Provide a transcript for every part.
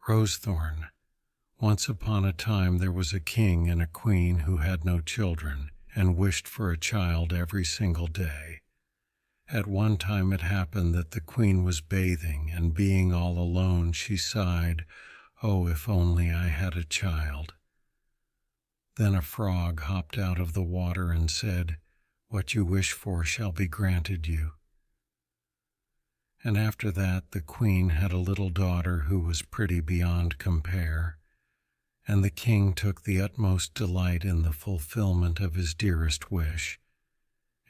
Rosethorn. Once upon a time there was a king and a queen who had no children and wished for a child every single day. At one time it happened that the queen was bathing, and being all alone she sighed, "Oh, if only I had a child." Then a frog hopped out of the water and said, "What you wish for shall be granted you." And after that the queen had a little daughter who was pretty beyond compare, and the king took the utmost delight in the fulfillment of his dearest wish,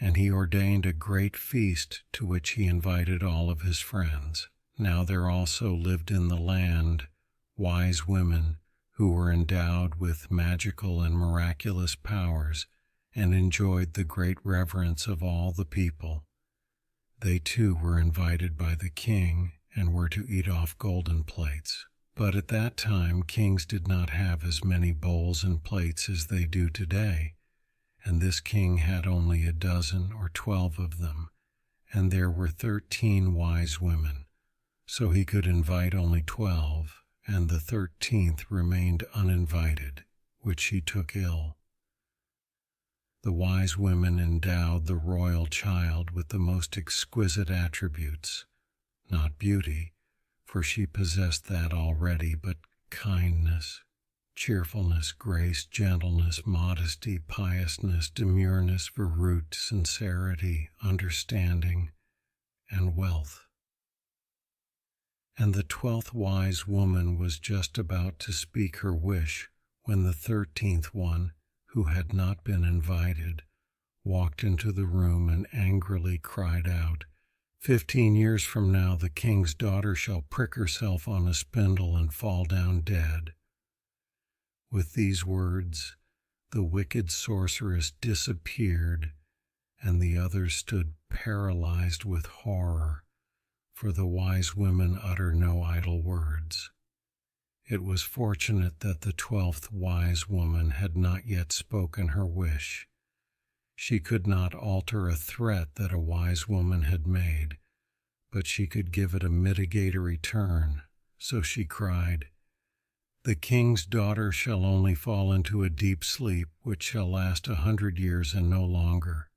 and he ordained a great feast to which he invited all of his friends. Now there also lived in the land wise women who were endowed with magical and miraculous powers and enjoyed the great reverence of all the people. They too were invited by the king and were to eat off golden plates. But at that time kings did not have as many bowls and plates as they do today, and this king had only 12 or 12 of them, and there were 13 wise women, so he could invite only 12, and the 13th remained uninvited, which he took ill. The wise women endowed the royal child with the most exquisite attributes, not beauty, for she possessed that already, but kindness, cheerfulness, grace, gentleness, modesty, piousness, demureness, virtue, sincerity, understanding, and wealth. And the 12th wise woman was just about to speak her wish when the 13th one, who had not been invited, walked into the room and angrily cried out, "15 years from now the king's daughter shall prick herself on a spindle and fall down dead." With these words, the wicked sorceress disappeared, and the others stood paralyzed with horror, for the wise women utter no idle words. It was fortunate that the 12th wise woman had not yet spoken her wish. She could not alter a threat that a wise woman had made, but she could give it a mitigatory turn, so she cried, "The king's daughter shall only fall into a deep sleep, which shall last 100 years and no longer."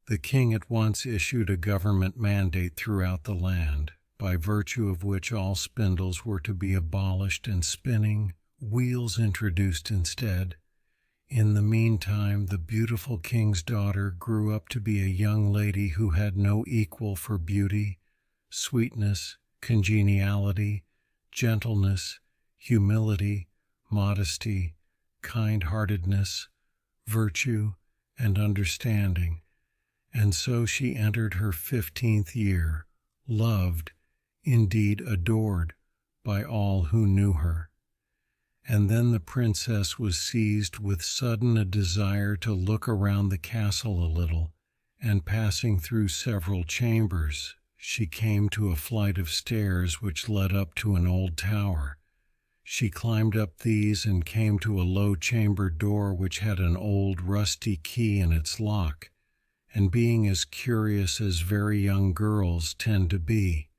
The king at once issued a government mandate throughout the land, by virtue of which all spindles were to be abolished and spinning wheels introduced instead. In the meantime, the beautiful king's daughter grew up to be a young lady who had no equal for beauty, sweetness, congeniality, gentleness, humility, modesty, kind-heartedness, virtue, and understanding. And so she entered her 15th year, loved, indeed adored, by all who knew her. And then the princess was seized with sudden a desire to look around the castle a little, and passing through several chambers, she came to a flight of stairs which led up to an old tower. She climbed up these and came to a low chamber door which had an old rusty key in its lock, and being as curious as very young girls tend to be,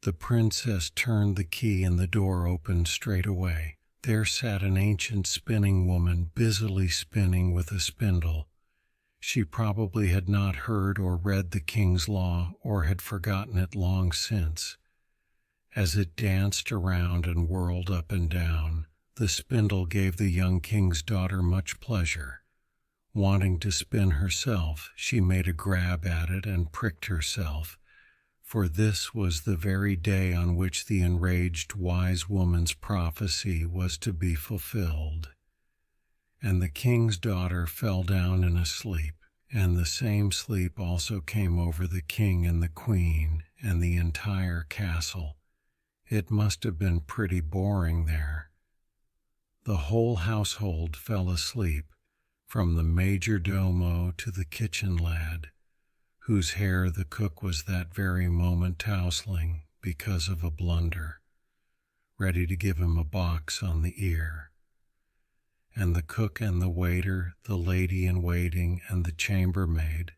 the princess turned the key and the door opened straight away. There sat an ancient spinning woman busily spinning with a spindle. She probably had not heard or read the king's law, or had forgotten it long since. As it danced around and whirled up and down, the spindle gave the young king's daughter much pleasure. Wanting to spin herself, she made a grab at it and pricked herself, for this was the very day on which the enraged wise woman's prophecy was to be fulfilled. And the king's daughter fell down in a sleep, and the same sleep also came over the king and the queen and the entire castle. It must have been pretty boring there. The whole household fell asleep, from the major domo to the kitchen lad, whose hair the cook was that very moment tousling because of a blunder, ready to give him a box on the ear. And the cook and the waiter, the lady-in-waiting and the chambermaid,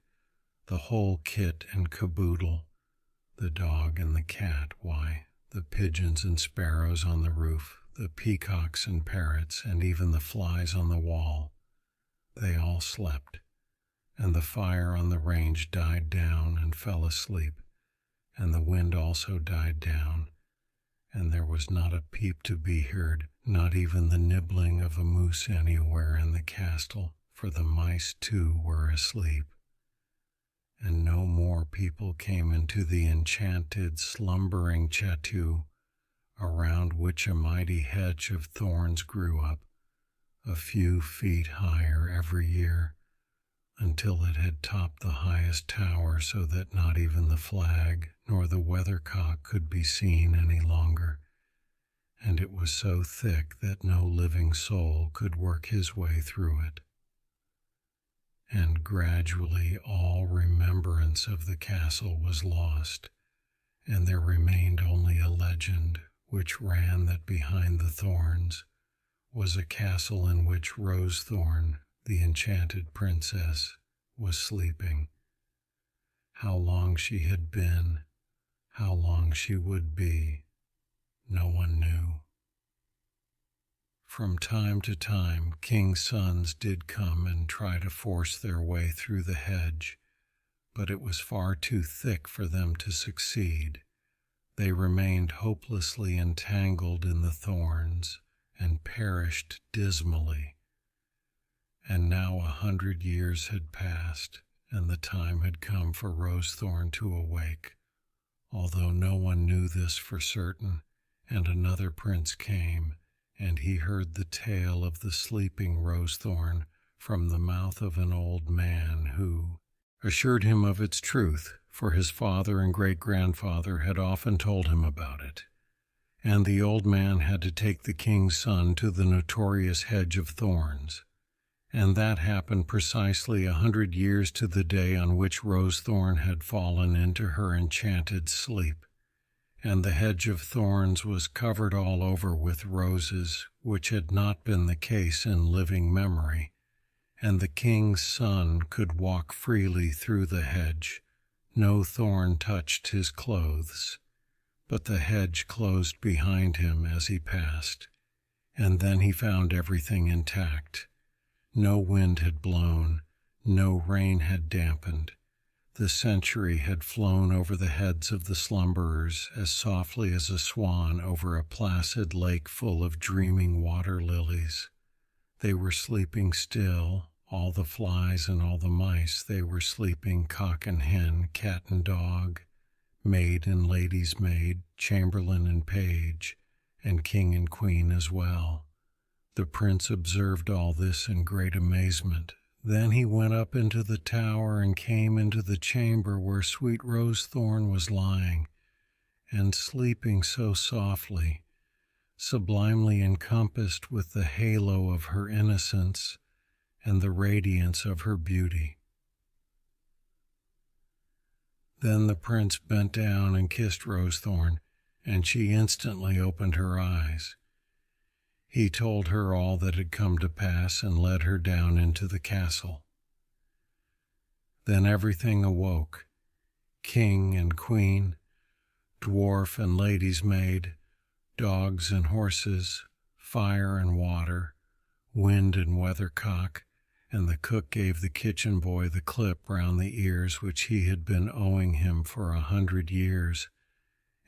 the whole kit and caboodle, the dog and the cat, why, the pigeons and sparrows on the roof, the peacocks and parrots, and even the flies on the wall. They all slept, and the fire on the range died down and fell asleep, and the wind also died down, and there was not a peep to be heard, not even the nibbling of a moose anywhere in the castle, for the mice too were asleep. And no more people came into the enchanted, slumbering chateau, around which a mighty hedge of thorns grew up, a few feet higher every year, until it had topped the highest tower so that not even the flag nor the weathercock could be seen any longer, and it was so thick that no living soul could work his way through it. And gradually all remembrance of the castle was lost, and there remained only a legend which ran that behind the thorns was a castle in which Rosethorn, the enchanted princess, was sleeping. How long she had been, how long she would be, no one knew. From time to time, king's sons did come and try to force their way through the hedge, but it was far too thick for them to succeed. They remained hopelessly entangled in the thorns and perished dismally. And now 100 years had passed, and the time had come for Rosethorn to awake, although no one knew this for certain, and another prince came, and he heard the tale of the sleeping Rosethorn from the mouth of an old man who assured him of its truth, for his father and great-grandfather had often told him about it. And the old man had to take the king's son to the notorious hedge of thorns, and that happened precisely 100 years to the day on which Rosethorn had fallen into her enchanted sleep. And the hedge of thorns was covered all over with roses, which had not been the case in living memory, and the king's son could walk freely through the hedge. No thorn touched his clothes, but the hedge closed behind him as he passed, and then he found everything intact. No wind had blown, no rain had dampened. The century had flown over the heads of the slumberers as softly as a swan over a placid lake full of dreaming water lilies. They were sleeping still, all the flies and all the mice. They were sleeping cock and hen, cat and dog, maid and lady's maid, chamberlain and page, and king and queen as well. The prince observed all this in great amazement. Then he went up into the tower and came into the chamber where sweet Rosethorn was lying, and sleeping so softly, sublimely encompassed with the halo of her innocence and the radiance of her beauty. Then the prince bent down and kissed Rosethorn, and she instantly opened her eyes. He told her all that had come to pass and led her down into the castle. Then everything awoke, king and queen, dwarf and lady's maid, dogs and horses, fire and water, wind and weathercock, and the cook gave the kitchen boy the clip round the ears which he had been owing him for 100 years,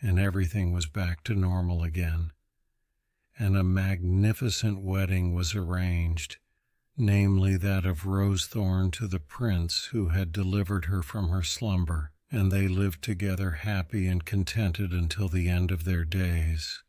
and everything was back to normal again. And a magnificent wedding was arranged, namely that of Rosethorn to the prince who had delivered her from her slumber, and they lived together happy and contented until the end of their days.